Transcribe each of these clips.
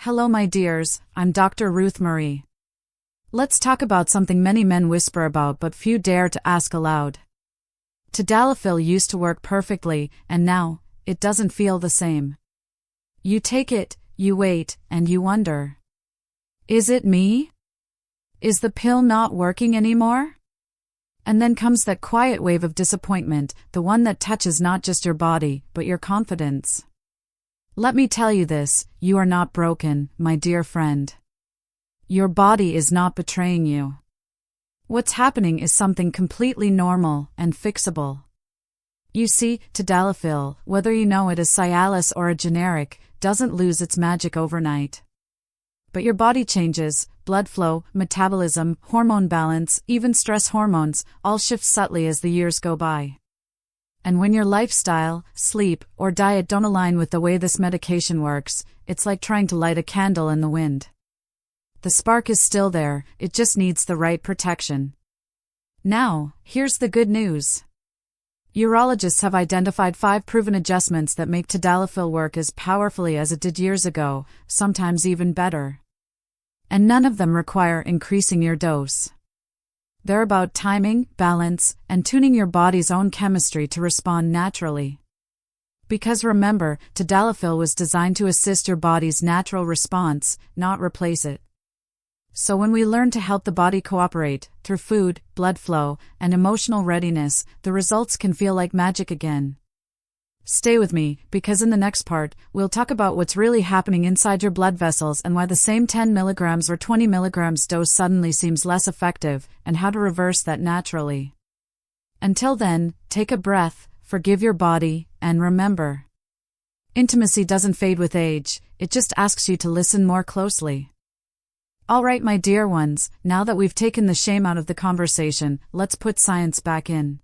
Hello my dears, I'm Dr. Ruth Marie. Let's talk about something many men whisper about but few dare to ask aloud. Tadalafil used to work perfectly, and now, it doesn't feel the same. You take it, you wait, and you wonder. Is it me? Is the pill not working anymore? And then comes that quiet wave of disappointment, the one that touches not just your body, but your confidence. Let me tell you this, you are not broken, my dear friend. Your body is not betraying you. What's happening is something completely normal and fixable. You see, Tadalafil, whether you know it as Cialis or a generic, doesn't lose its magic overnight. But your body changes, blood flow, metabolism, hormone balance, even stress hormones, all shift subtly as the years go by. And when your lifestyle, sleep, or diet don't align with the way this medication works, it's like trying to light a candle in the wind. The spark is still there, it just needs the right protection. Now, here's the good news. Urologists have identified 5 proven adjustments that make Tadalafil work as powerfully as it did years ago, sometimes even better. And none of them require increasing your dose. They're about timing, balance, and tuning your body's own chemistry to respond naturally. Because remember, Tadalafil was designed to assist your body's natural response, not replace it. So when we learn to help the body cooperate, through food, blood flow, and emotional readiness, the results can feel like magic again. Stay with me, because in the next part, we'll talk about what's really happening inside your blood vessels and why the same 10 mg or 20 mg dose suddenly seems less effective, and how to reverse that naturally. Until then, take a breath, forgive your body, and remember. Intimacy doesn't fade with age, it just asks you to listen more closely. Alright my dear ones, now that we've taken the shame out of the conversation, let's put science back in.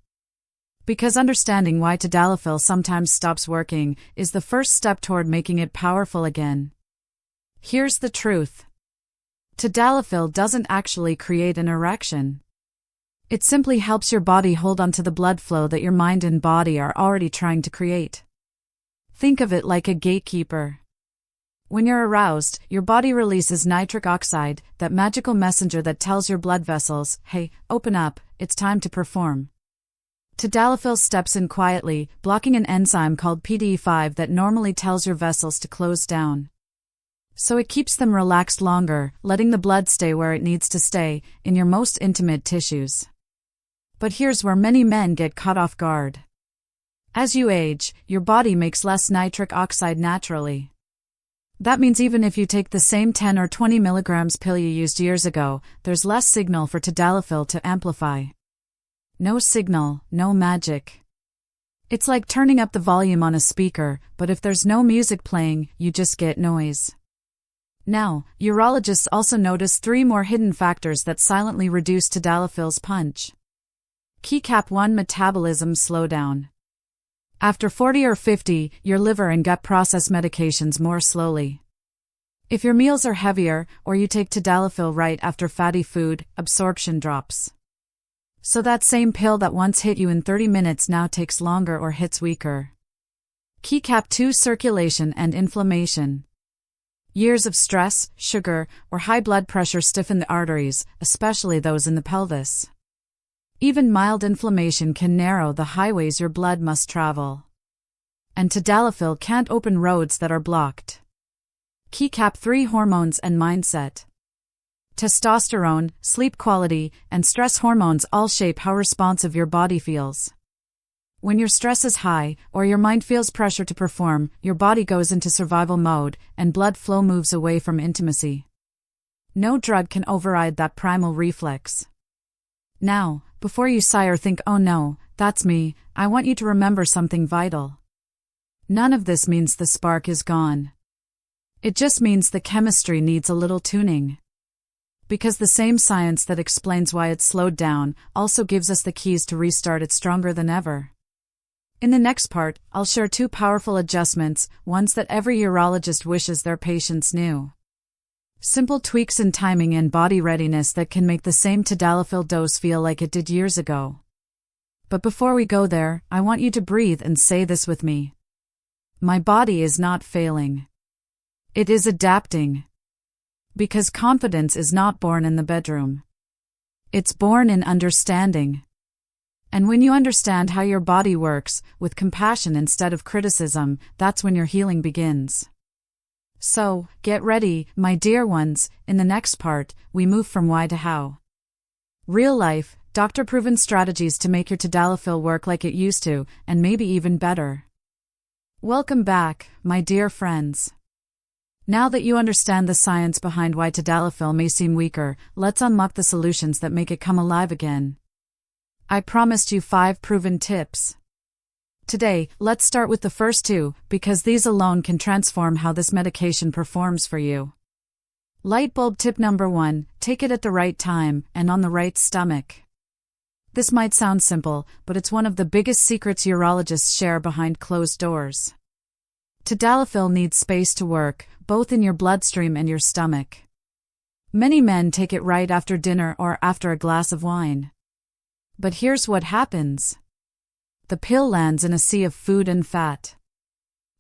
Because understanding why Tadalafil sometimes stops working is the first step toward making it powerful again. Here's the truth. Tadalafil doesn't actually create an erection. It simply helps your body hold onto the blood flow that your mind and body are already trying to create. Think of it like a gatekeeper. When you're aroused, your body releases nitric oxide, that magical messenger that tells your blood vessels, hey, open up, it's time to perform. Tadalafil steps in quietly, blocking an enzyme called PDE5 that normally tells your vessels to close down. So it keeps them relaxed longer, letting the blood stay where it needs to stay, in your most intimate tissues. But here's where many men get caught off guard. As you age, your body makes less nitric oxide naturally. That means even if you take the same 10 or 20 mg pill you used years ago, there's less signal for Tadalafil to amplify. No signal, no magic. It's like turning up the volume on a speaker, but if there's no music playing, you just get noise. Now, urologists also notice 3 more hidden factors that silently reduce Tadalafil's punch. Key Cap 1 Metabolism slowdown. After 40 or 50, your liver and gut process medications more slowly. If your meals are heavier, or you take Tadalafil right after fatty food, absorption drops. So that same pill that once hit you in 30 minutes now takes longer or hits weaker. Key Cap 2 Circulation and inflammation. Years of stress, sugar, or high blood pressure stiffen the arteries, especially those in the pelvis. Even mild inflammation can narrow the highways your blood must travel. And Tadalafil can't open roads that are blocked. Key Cap 3 Hormones and mindset. Testosterone, sleep quality, and stress hormones all shape how responsive your body feels. When your stress is high, or your mind feels pressure to perform, your body goes into survival mode, and blood flow moves away from intimacy. No drug can override that primal reflex. Now, before you sigh or think, oh no, that's me, I want you to remember something vital. None of this means the spark is gone. It just means the chemistry needs a little tuning. Because the same science that explains why it's slowed down also gives us the keys to restart it stronger than ever. In the next part, I'll share 2 powerful adjustments, ones that every urologist wishes their patients knew. Simple tweaks in timing and body readiness that can make the same Tadalafil dose feel like it did years ago. But before we go there, I want you to breathe and say this with me. My body is not failing. It is adapting. Because confidence is not born in the bedroom. It's born in understanding. And when you understand how your body works, with compassion instead of criticism, that's when your healing begins. So, get ready, my dear ones, in the next part, we move from why to how. Real life, doctor-proven strategies to make your Tadalafil work like it used to, and maybe even better. Welcome back, my dear friends. Now that you understand the science behind why Tadalafil may seem weaker, let's unlock the solutions that make it come alive again. I promised you 5 proven tips. Today, let's start with the first 2, because these alone can transform how this medication performs for you. Light bulb tip number 1, take it at the right time, and on the right stomach. This might sound simple, but it's one of the biggest secrets urologists share behind closed doors. Tadalafil needs space to work, both in your bloodstream and your stomach. Many men take it right after dinner or after a glass of wine. But here's what happens. The pill lands in a sea of food and fat.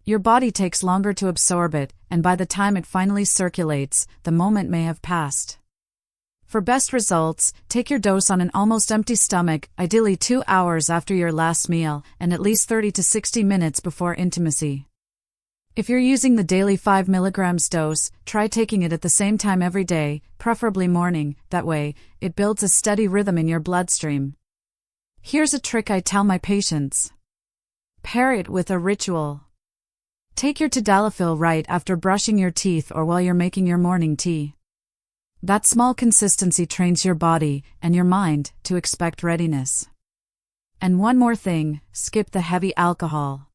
Your body takes longer to absorb it, and by the time it finally circulates, the moment may have passed. For best results, take your dose on an almost empty stomach, ideally 2 hours after your last meal, and at least 30 to 60 minutes before intimacy. If you're using the daily 5 mg dose, try taking it at the same time every day, preferably morning. That way, it builds a steady rhythm in your bloodstream. Here's a trick I tell my patients. Pair it with a ritual. Take your Tadalafil right after brushing your teeth or while you're making your morning tea. That small consistency trains your body and your mind to expect readiness. And one more thing, skip the heavy alcohol.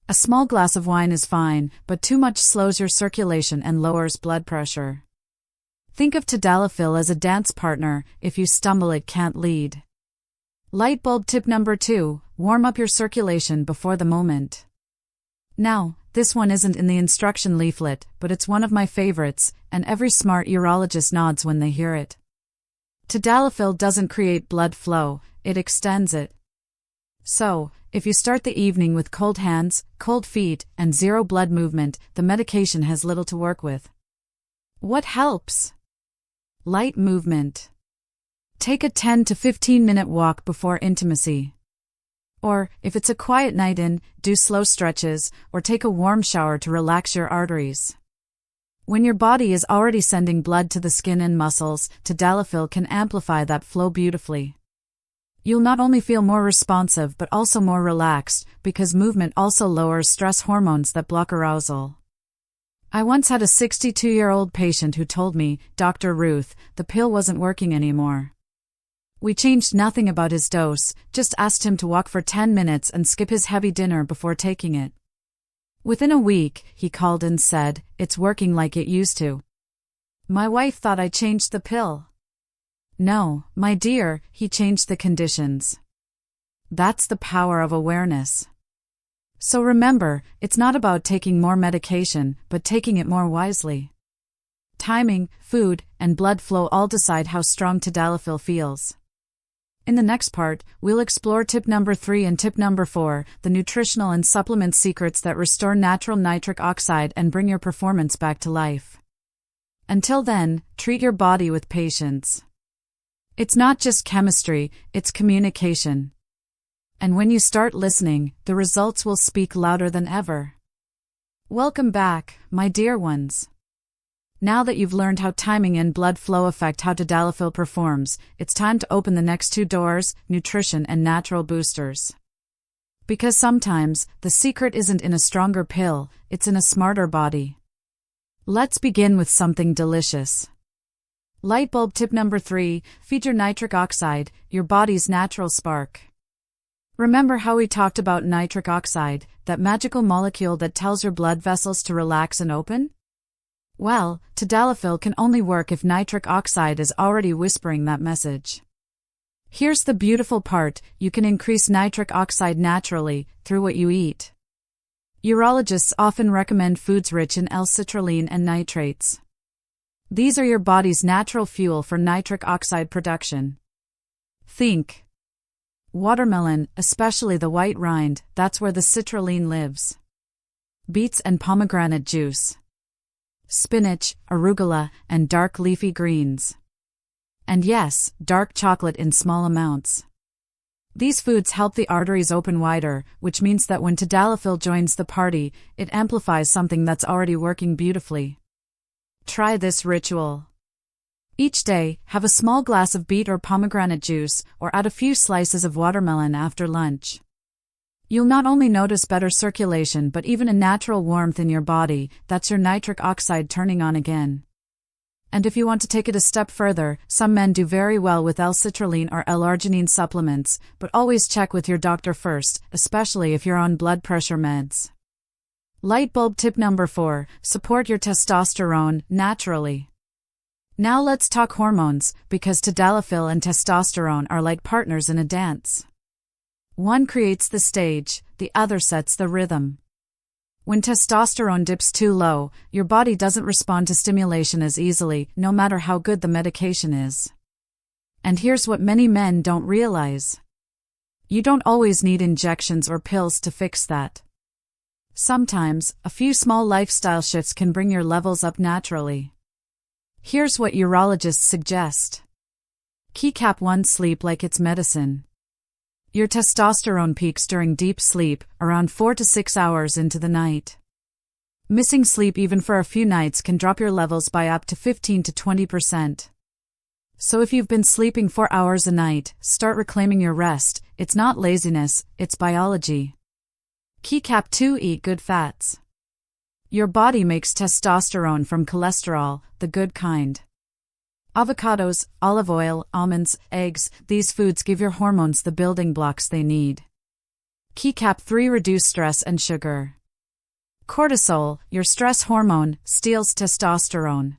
A small glass of wine is fine, but too much slows your circulation and lowers blood pressure. Think of Tadalafil as a dance partner. If you stumble, it can't lead. Light bulb tip number 2, warm up your circulation before the moment. Now, this one isn't in the instruction leaflet, but it's one of my favorites, and every smart urologist nods when they hear it. Tadalafil doesn't create blood flow, it extends it. So, if you start the evening with cold hands, cold feet, and zero blood movement, the medication has little to work with. What helps? Light movement. Take a 10 to 15 minute walk before intimacy. Or, if it's a quiet night in, do slow stretches, or take a warm shower to relax your arteries. When your body is already sending blood to the skin and muscles, Tadalafil can amplify that flow beautifully. You'll not only feel more responsive but also more relaxed, because movement also lowers stress hormones that block arousal. I once had a 62-year-old patient who told me, "Dr. Ruth, the pill wasn't working anymore." We changed nothing about his dose, just asked him to walk for 10 minutes and skip his heavy dinner before taking it. Within a week, he called and said, "It's working like it used to." My wife thought I changed the pill. No, my dear, he changed the conditions. That's the power of awareness. So remember, it's not about taking more medication, but taking it more wisely. Timing, food, and blood flow all decide how strong Tadalafil feels. In the next part, we'll explore tip number 3 and tip number 4, the nutritional and supplement secrets that restore natural nitric oxide and bring your performance back to life. Until then, treat your body with patience. It's not just chemistry, it's communication. And when you start listening, the results will speak louder than ever. Welcome back, my dear ones. Now that you've learned how timing and blood flow affect how Tadalafil performs, it's time to open the next 2 doors, nutrition and natural boosters. Because sometimes, the secret isn't in a stronger pill, it's in a smarter body. Let's begin with something delicious. Light bulb tip number 3, feed your nitric oxide, your body's natural spark. Remember how we talked about nitric oxide, that magical molecule that tells your blood vessels to relax and open? Well, Tadalafil can only work if nitric oxide is already whispering that message. Here's the beautiful part, you can increase nitric oxide naturally, through what you eat. Urologists often recommend foods rich in L-citrulline and nitrates. These are your body's natural fuel for nitric oxide production. Think. Watermelon, especially the white rind, that's where the citrulline lives. Beets and pomegranate juice. spinach, arugula, and dark leafy greens. And yes, dark chocolate in small amounts. These foods help the arteries open wider, which means that when Tadalafil joins the party, it amplifies something that's already working beautifully. Try this ritual. Each day, have a small glass of beet or pomegranate juice, or add a few slices of watermelon after lunch. You'll not only notice better circulation but even a natural warmth in your body. That's your nitric oxide turning on again. And if you want to take it a step further, some men do very well with L-citrulline or L-arginine supplements, but always check with your doctor first, especially if you're on blood pressure meds. Light bulb tip number 4, support your testosterone naturally. Now let's talk hormones, because Tadalafil and testosterone are like partners in a dance. One creates the stage, the other sets the rhythm. When testosterone dips too low, your body doesn't respond to stimulation as easily, no matter how good the medication is. And here's what many men don't realize. You don't always need injections or pills to fix that. Sometimes, a few small lifestyle shifts can bring your levels up naturally. Here's what urologists suggest. Keycap 1. Sleep like it's medicine. Your testosterone peaks during deep sleep, around 4 to 6 hours into the night. Missing sleep even for a few nights can drop your levels by up to 15 to 20%. So if you've been sleeping 4 hours a night, start reclaiming your rest. It's not laziness, it's biology. Keycap 2. Eat good fats. Your body makes testosterone from cholesterol, the good kind. Avocados, olive oil, almonds, eggs, these foods give your hormones the building blocks they need. Keycap 3. Reduce stress and sugar. Cortisol, your stress hormone, steals testosterone.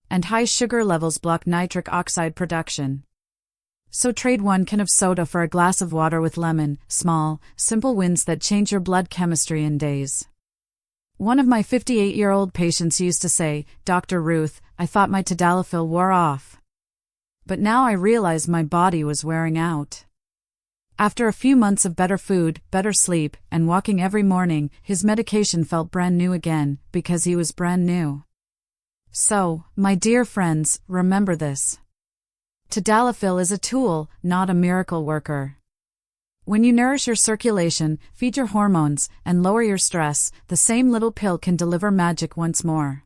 And high sugar levels block nitric oxide production. So trade 1 can of soda for a glass of water with lemon. Small, simple wins that change your blood chemistry in days. One of my 58-year-old patients used to say, "Dr. Ruth, I thought my Tadalafil wore off. But now I realize my body was wearing out." After a few months of better food, better sleep, and walking every morning, his medication felt brand new again, because he was brand new. So, my dear friends, remember this. Tadalafil is a tool, not a miracle worker. When you nourish your circulation, feed your hormones, and lower your stress, the same little pill can deliver magic once more.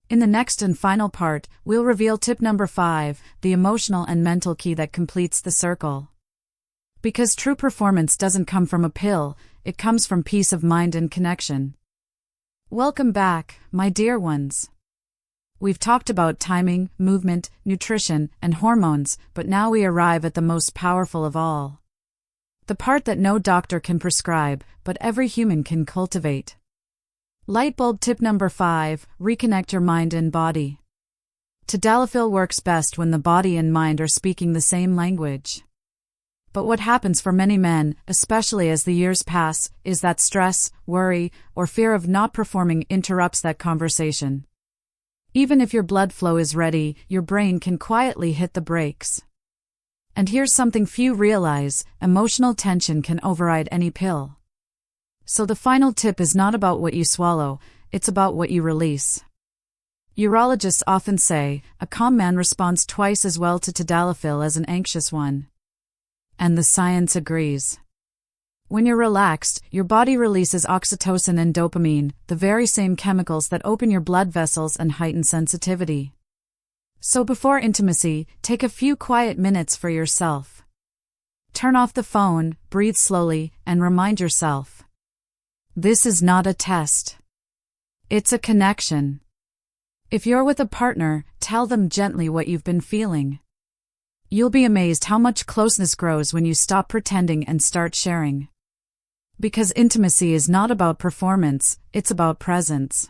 In the next and final part, we'll reveal tip number 5, the emotional and mental key that completes the circle. Because true performance doesn't come from a pill, it comes from peace of mind and connection. Welcome back, my dear ones. We've talked about timing, movement, nutrition, and hormones, but now we arrive at the most powerful of all. The part that no doctor can prescribe, but every human can cultivate. Light bulb tip number 5, reconnect your mind and body. Tadalafil works best when the body and mind are speaking the same language. But what happens for many men, especially as the years pass, is that stress, worry, or fear of not performing interrupts that conversation. Even if your blood flow is ready, your brain can quietly hit the brakes. And here's something few realize, emotional tension can override any pill. So the final tip is not about what you swallow, it's about what you release. Urologists often say, a calm man responds twice as well to Tadalafil as an anxious one. And the science agrees. When you're relaxed, your body releases oxytocin and dopamine, the very same chemicals that open your blood vessels and heighten sensitivity. So before intimacy, take a few quiet minutes for yourself. Turn off the phone, breathe slowly, and remind yourself. This is not a test. It's a connection. If you're with a partner, tell them gently what you've been feeling. You'll be amazed how much closeness grows when you stop pretending and start sharing. Because intimacy is not about performance, it's about presence.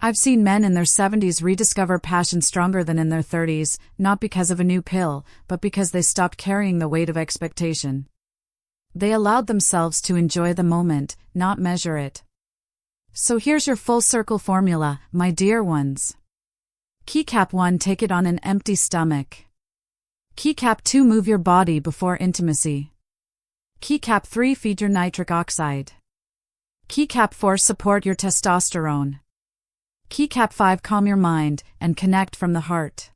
I've seen men in their 70s rediscover passion stronger than in their 30s, not because of a new pill, but because they stopped carrying the weight of expectation. They allowed themselves to enjoy the moment, not measure it. So here's your full circle formula, my dear ones. Keycap 1, take it on an empty stomach. Keycap 2, move your body before intimacy. Keycap 3, feed your nitric oxide. Keycap 4, support your testosterone. Keycap 5. Calm your mind and connect from the heart.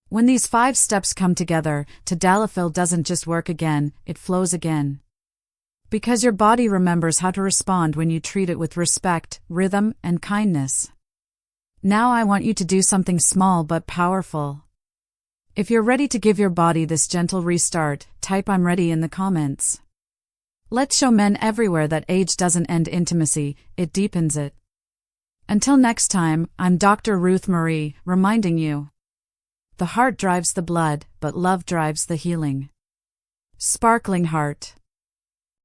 When these 5 steps come together, Tadalafil doesn't just work again, it flows again. Because your body remembers how to respond when you treat it with respect, rhythm, and kindness. Now I want you to do something small but powerful. If you're ready to give your body this gentle restart, type "I'm ready" in the comments. Let's show men everywhere that age doesn't end intimacy, it deepens it. Until next time, I'm Dr. Ruth Marie, reminding you. The heart drives the blood, but love drives the healing. Sparkling heart.